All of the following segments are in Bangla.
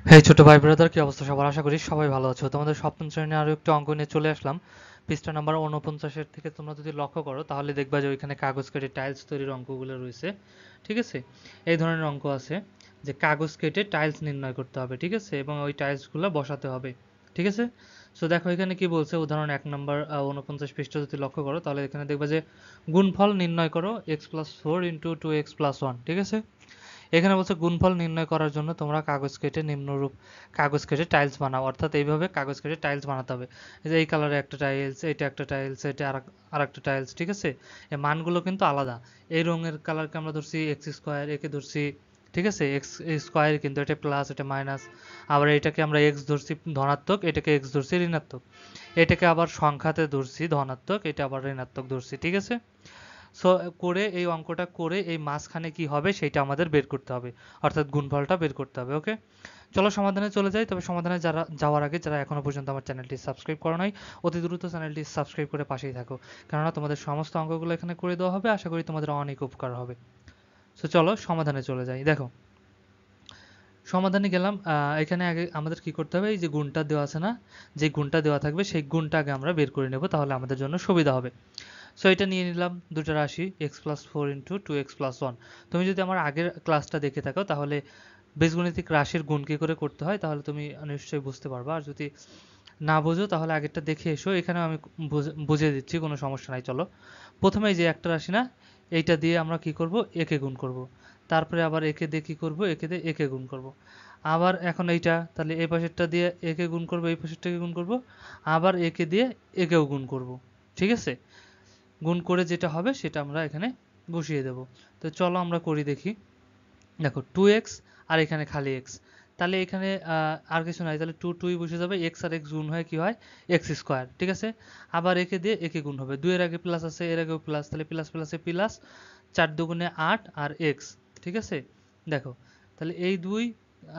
হেই ছোট ভাই ব্রাদার, কি অবস্থা সবার? আশা করি সবাই ভালো আছো। তোমাদের সপ্তম শ্রেণীর আরো একটু অঙ্ক নিয়ে চলে আসলাম। পৃষ্ঠা নাম্বার 49-এর থেকে তোমরা যদি লক্ষ্য করো তাহলে দেখবা যে ওইখানে কাগজ কেটে টাইলস তৈরির অঙ্কগুলো রয়েছে। ঠিক আছে, এই ধরনের অঙ্ক আছে যে কাগজ কেটে টাইলস নির্ণয় করতে হবে, ঠিক আছে, এবং ওই টাইলসগুলো বসাতে হবে। ঠিক আছে, সো দেখো এখানে কি বলছে, উদাহরণ 1 নম্বর 49 পৃষ্ঠা যদি লক্ষ্য করো তাহলে এখানে দেখবা যে গুণফল নির্ণয় করো x+4 ইন্টু 2x+1। ঠিক আছে, এখানে বলছে গুণফল নির্ণয় করার জন্য তোমরা কাগজ কেটে নিম্নরূপ কাগজ কেটে টাইলস বানাও, অর্থাৎ এইভাবে কাগজ কেটে টাইলস বানাতে হবে। এই যে এই কালারে একটা টাইলস, এটা একটা টাইলস, এটা আর একটা টাইলস। ঠিক আছে, এই মানগুলো কিন্তু আলাদা। এই রঙের কালারকে আমরা ধরছি এক্স স্কোয়ার, একে ধরছি, ঠিক আছে, এক্স স্কোয়ার, কিন্তু এটা প্লাস, এটা মাইনাস। আবার এটাকে আমরা এক্স ধরছি ধনাত্মক, এটাকে এক্স ধরছি ঋণাত্মক। এটাকে আবার সংখ্যাতে ধরছি ধনাত্মক, এটা আবার ঋণাত্মক ধরছি। ঠিক আছে, সো করে এই অঙ্কটা করে এই মাঝখানে কি হবে সেটা আমাদের বের করতে হবে, অর্থাৎ গুণফলটা বের করতে হবে। ওকে, চলো সমাধানে চলে যাই। তবে সমাধানে যাওয়ার আগে যারা এখনো পর্যন্ত আমার চ্যানেলটি সাবস্ক্রাইব করো নাই, অতি দ্রুত চ্যানেলটি সাবস্ক্রাইব করে পাশেই থাকো, কেননা তোমাদের সমস্ত অঙ্কগুলো এখানে করে দেওয়া হবে। আশা করি তোমাদের অনেক উপকার হবে। সো চলো সমাধানে চলে যাই। দেখো সমাধানে গেলাম। এখানে আগে আমাদের কি করতে হবে, এই যে গুণটা দেওয়া আছে না, যে গুণটা দেওয়া থাকবে সেই গুণটা আগে আমরা বের করে নেব, তাহলে আমাদের জন্য সুবিধা হবে। সো এটা নিয়ে নিলাম দুটো রাশি, x+4 ইন্টু 2x+1। তুমি যদি আমার আগের ক্লাসটা দেখে থাকো তাহলে বীজগণিতিক রাশির গুণ কি করে করতে হয় তাহলে তুমি নিশ্চয়ই বুঝতে পারবা। আর যদি না বোঝো তাহলে আগেরটা দেখে এসো, এখানে আমি বুঝিয়ে দিচ্ছি, কোনো সমস্যা নাই। চলো প্রথমে এই যে একটা রাশি না, এইটা দিয়ে আমরা কি করব, একে গুণ করব। তারপরে আবার একে দিয়ে কি করব, একে দিয়ে একে গুণ করব। আবার এখন এইটা, তাহলে এই পাশেরটা দিয়ে একে গুণ করব, এই পাশেরটাকে গুণ করব, আবার একে দিয়ে একেও গুণ করব। ঠিক আছে, গুণ করে যেটা হবে সেটা আমরা এখানে বসিয়ে দেব। তো চলো আমরা করি দেখি। দেখো 2x আর এখানে খালি x, তাহলে এখানে আর কিছু নাই, তাহলে 2 বসে যাবে, x আর x গুণ হয় কি হয়, x স্কোয়ার। ঠিক আছে, আবার একে দিয়ে একে গুণ হবে, 2 এর আগে প্লাস আছে, এর আগেও প্লাস, তাহলে প্লাস প্লাসে প্লাস, 4 দুগুণে 8 আর x। ঠিক আছে, দেখো তাহলে এই 2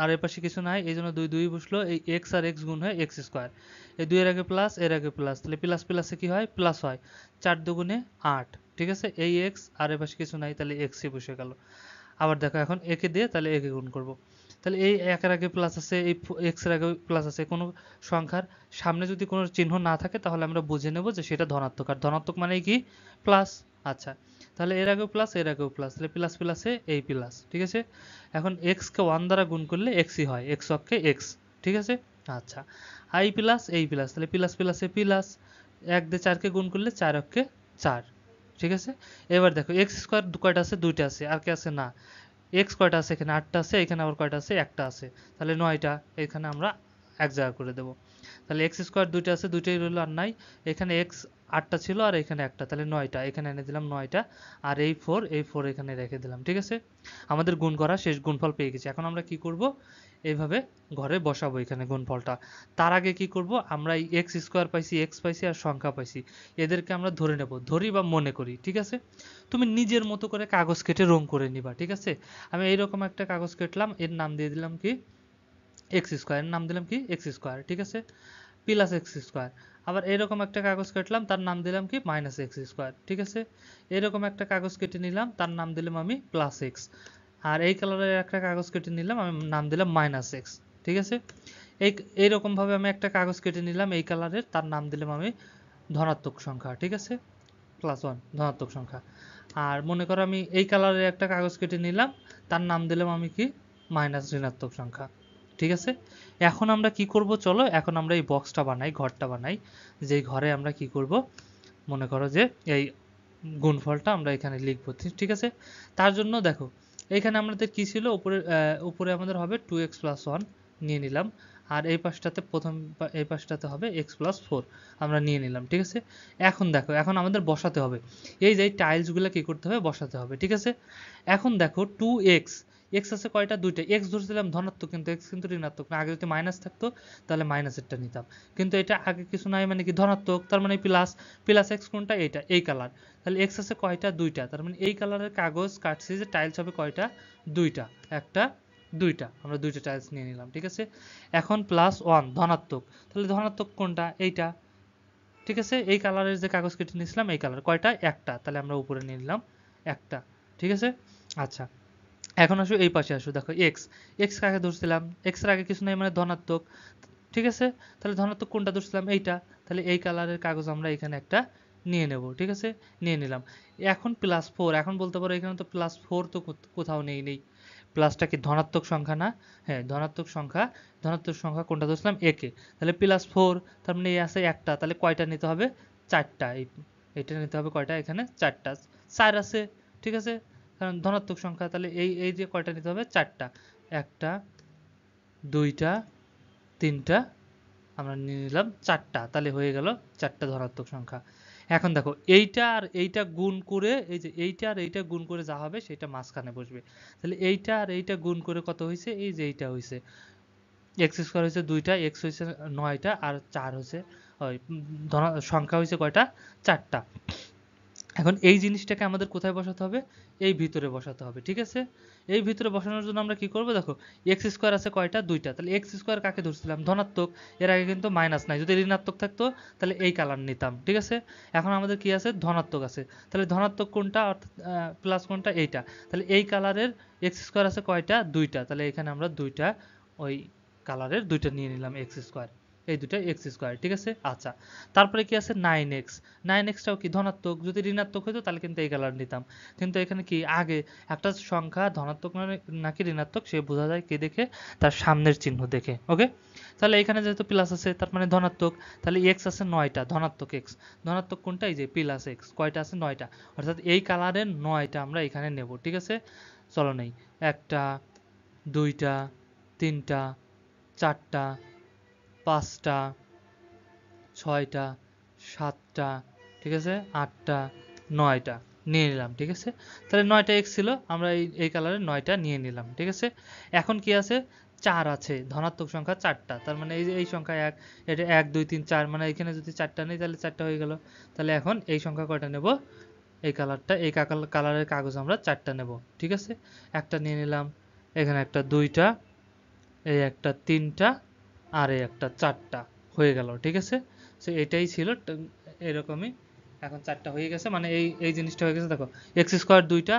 আর এর পাশে কিছু নাই, এই জন্য 2 বসলো, এই x আর x গুণ হয় x স্কোয়ার। এই 2 এর আগে প্লাস, এর আগে প্লাস, তাহলে প্লাস প্লাসে কি হয়, প্লাস হয়, 4 দুগুণে 8। ঠিক আছে, এই x আর এর পাশে কিছু নাই, তাহলে x ই বসে গেল। আবার দেখো এখন একে দিয়ে তাহলে একে গুণ করব, তাহলে এই একের আগে প্লাস আছে, এই এক্স এর আগে প্লাস আছে, কোনো সংখ্যার সামনে যদি কোনো চিহ্ন না থাকে তাহলে আমরা বুঝে নেব যে সেটা ধনাত্মক, আর ধনাত্মক মানে কি, প্লাস। আচ্ছা, তাহলে এর আগেও প্লাস, এর আগেও প্লাস, তাহলে প্লাস প্লাসে এই প্লাস। ঠিক আছে, এখন এক্স কে 1 দ্বারা গুণ করলে এক্সই হয়, এক্স অক্ষে এক্স। ঠিক আছে, আচ্ছা, আই প্লাস এই প্লাস, তাহলে প্লাস প্লাসে প্লাস, 1 দিয়ে 4 কে গুণ করলে 4 অক্ষে 4। ঠিক আছে, এবার দেখো এক্স স্কোয়ার কয়টা আছে, দুইটা আছে, আর কি আছে না, এক্স কয়টা আছে, এখানে 8টা আছে, এখানে আবার কয়টা আছে, একটা আছে, তাহলে 9টা, এখানে আমরা এক জায়গা করে দেব। তাহলে এক্স স্কোয়ার দুইটা আছে, দুইটাই রইলো, আর নাই, এখানে এক্স 8টা ছিল আর এখানে একটা, তাহলে 9টা, এখানে এনে দিলাম 9টা, আর এই ফোর এখানে রেখে দিলাম। ঠিক আছে, আমাদের গুণ করা শেষ, গুণফল পেয়ে গেছি। এখন আমরা কি করব, এইভাবে ঘরে বসাবো এখানে গুণফলটা। তার আগে কি করব, আমরা এই এক্স স্কোয়ার পাইছি, এক্স পাইছি আর সংখ্যা পাইছি, এদেরকে আমরা ধরে নেব, ধরি বা মনে করি। ঠিক আছে, তুমি নিজের মতো করে কাগজ কেটে রং করে নিবা। ঠিক আছে, আমি এইরকম একটা কাগজ কেটলাম, এর নাম দিয়ে দিলাম কি, এক্স স্কোয়ার, এর নাম দিলাম কি, এক্স স্কোয়ার। ঠিক আছে, প্লাস এক্স স্কোয়ার। আবার এরকম একটা কাগজ কাটলাম, তার নাম দিলাম কি, মাইনাস এক্স স্কোয়ার। ঠিক আছে, এরকম একটা কাগজ কেটে নিলাম, তার নাম দিলাম আমি প্লাস এক্স। আর এই কালারের একটা কাগজ কেটে নিলাম, আমি নাম দিলাম মাইনাস এক্স। ঠিক আছে, এই এইরকম ভাবে আমি একটা কাগজ কেটে নিলাম এই কালারের, তার নাম দিলাম আমি ধনাত্মক সংখ্যা। ঠিক আছে, +1 ধনাত্মক সংখ্যা। আর মনে করো আমি এই কালারের একটা কাগজ কেটে নিলাম, তার নাম দিলাম আমি কি, মাইনাস ঋণাত্মক সংখ্যা। ঠিক আছে, এখন আমরা কি করব, চলো এখন আমরা এই বক্সটা বানাই, ঘরটা বানাই, যেই ঘরে আমরা কি করব, মনে করো যে এই গুণফলটা আমরা এখানে লিখবো। ঠিক আছে, তার জন্য দেখো এখানে আমাদের কি ছিল, উপরে উপরে আমাদের হবে 2x+1 নিয়ে নিলাম, আর এই পাশটাতে এই পাশটাতে হবে x+4 আমরা নিয়ে নিলাম। ঠিক আছে, এখন দেখো এখন আমাদের বসাতে হবে, এই যে টাইলসগুলো কি করতে হবে, বসাতে হবে। ঠিক আছে, এখন দেখো 2x, এক্স আছে কয়টা, দুইটা, এক্স ধরছিলাম ধনাত্মক, কিন্তু এক্স কিন্তু ঋণাত্মক না, আগে যদি মাইনাস থাকতো তাহলে মাইনাসেরটা নিতাম, কিন্তু এটা আগে কিছু নাই মানে কি ধনাত্মক, তার মানে প্লাস, প্লাস এক্স কোনটা, এইটা, এই কালার, তাহলে এক্স আছে কয়টা, দুইটা, তার মানে এই কালারের কাগজ কাটছি যে টাইলস হবে কয়টা, দুইটা, একটা, দুইটা, আমরা দুইটা টাইলস নিয়ে নিলাম। ঠিক আছে, এখন +1 ধনাত্মক, তাহলে ধনাত্মক কোনটা, এইটা। ঠিক আছে, এই কালারের যে কাগজ কেটে নিয়েছিলাম এই কালার কয়টা, একটা, তাহলে আমরা উপরে নিয়ে নিলাম একটা। ঠিক আছে, আচ্ছা, এখন আসো এই পাশে আসো, দেখো এক্স, এক্স কাকে ধরছিলাম, এক্স এর আগে কিছু নেই মানে ধনাত্মক, ঠিক আছে? তাহলে ধনাত্মক কোনটা ধরছিলাম, এইটা। তাহলে এই কালারের কাগজ আমরা এখানে একটা নিয়ে নেব, ঠিক আছে? নিয়ে নিলাম। এখন +4, এখন বলতে পারো এখানে তো +4 তো কোথাও নেই। প্লাসটা কি ধনাত্মক সংখ্যা না? হ্যাঁ, ধনাত্মক সংখ্যা। ধনাত্মক সংখ্যা কোনটা ধরছিলাম, একে। তাহলে +4, তার মানে এই আছে একটা, তাহলে কয়টা নিতে হবে, চারটা। এটা নিতে হবে কয়টা, এখানে চারটা। 4 আছে, ঠিক আছে? কারণ ধনাত্মক সংখ্যা, তাহলে এই যে কয়টা নিতে হবে, চারটা। একটা, দুইটা, তিনটা, আমরা নিয়ে নিলাম চারটা, তাহলে হয়ে গেল চারটা ধনাত্মক সংখ্যা। এখন দেখো এইটা আর এইটা গুণ করে, এই যে এইটা আর এইটা গুণ করে যা হবে সেটা মাঝখানে বসবে। তাহলে এইটা আর এইটা গুণ করে কত হয়েছে, এই যে এইটা হয়েছে, এক্স স্কোয়ার হয়েছে 2টা, এক্স হয়েছে 9টা, আর 4 হয়েছে, ওই সংখ্যা হয়েছে কয়টা, 4টা। এখন এই জিনিসটাকে আমাদের কোথায় বসাতে হবে, এই ভিতরে বসাতে হবে, ঠিক আছে? এই ভিতরে বসানোর জন্য আমরা কি করব, দেখো এক্স স্কোয়ার আছে কয়টা, 2টা, তাহলে এক্স স্কোয়ার কাকে ধরছিলাম, ধনাত্মক। এর আগে কিন্তু মাইনাস নাই, যদি ঋণাত্মক থাকতো তাহলে এই কালার নিতাম, ঠিক আছে? এখন আমাদের কি আছে, ধনাত্মক আছে। তাহলে ধনাত্মক কোনটা, অর্থাৎ প্লাস কোনটা, এইটা। তাহলে এই কালারের এক্স স্কোয়ার আছে কয়টা, 2টা, তাহলে এখানে আমরা 2টা ওই কালারের 2টা নিয়ে নিলাম এক্স স্কোয়ার, এই দুটো এক্স স্কোয়ার, ঠিক আছে? আচ্ছা, তারপরে কি আছে, 9x। 9x-টাও কি ধনাত্মক, যদি ঋণাত্মক হতো তাহলে কিন্তু এই কালার নিতাম। কিন্তু এখানে কি, আগে একটা সংখ্যা ধনাত্মক নাকি ঋণাত্মক সে বোঝা যায় কি দেখে, তার সামনের চিহ্ন দেখে, ওকে? তাহলে এখানে যেহেতু প্লাস আছে তার মানে ধনাত্মক, তাহলে এক্স আছে 9টা, ধনাত্মক এক্স। ধনাত্মক কোনটা, এই যে প্লাস এক্স, কয়টা আছে, 9টা। অর্থাৎ এই কালারের 9টা আমরা এখানে নেব, ঠিক আছে? চলো নেই, একটা, দুইটা, তিনটা, চারটা, পাঁচটা, ছয়টা, সাতটা, ঠিক আছে, আটটা, নয়টা নিয়ে নিলাম, ঠিক আছে? তাহলে 9টা এক্স ছিল, আমরা এই কালারের 9টা নিয়ে নিলাম, ঠিক আছে? এখন কি আছে, 4 আছে, ধনাত্মক সংখ্যা 4টা, তার মানে এই যে এই সংখ্যা 1, এটা 1 2 3 4, মানে এখানে যদি 4টা নেই তাহলে 4টা হয়ে গেল। তাহলে এখন এই সংখ্যা কয়টা নেব, এই কালারটা, এই কালারের কাগজ আমরা 4টা নেব, ঠিক আছে? একটা নিয়ে নিলাম, এখানে একটা 2টা, এই একটা 3টা, আর এই একটা 4টা, হয়ে গেল, ঠিক আছে? সো এটাই ছিল এরকমই। এখন 4টা হয়ে গেছে, মানে এই জিনিসটা হয়ে গেছে, দেখো এক্স স্কোয়ার 2টা,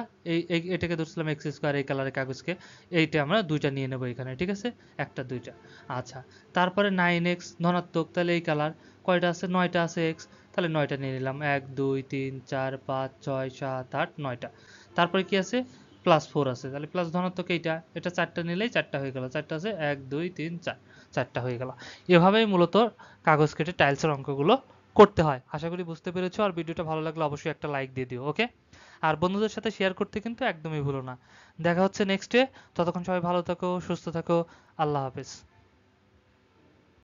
এটাকে ধরছিলাম এক্স স্কোয়ার, এই কালারের কাগজকে, এইটা আমরা 2টা নিয়ে নেব এখানে, ঠিক আছে? একটা 2টা। আচ্ছা, তারপরে 9x ধনাত্মক, তাহলে এই কালার কয়টা আছে, 9টা আছে এক্স, তাহলে 9টা নিয়ে নিলাম, 1 2 3 4 5 6 7 8 9টা। তারপরে কি আছে, +4 আছে, তাহলে প্লাস ধনাত্মক এইটা, এটা 4টা নিলেই 4টা হয়ে গেল, 4টা আছে 1 2 3 4, 4টা হয়ে গেল। এভাবেই মূলত কাগজ কেটে টাইলসের অঙ্কগুলো করতে হয়। আশা করি বুঝতে পেরেছো, আর ভিডিওটা ভালো লাগলে অবশ্যই একটা লাইক দিয়ে দিও, ওকে? আর বন্ধুদের সাথে শেয়ার করতে কিন্তু একদমই ভুলো না। দেখা হচ্ছে নেক্সটে, ততক্ষণ সবাই ভালো থাকো, সুস্থ থাকো, আল্লাহ হাফেজ।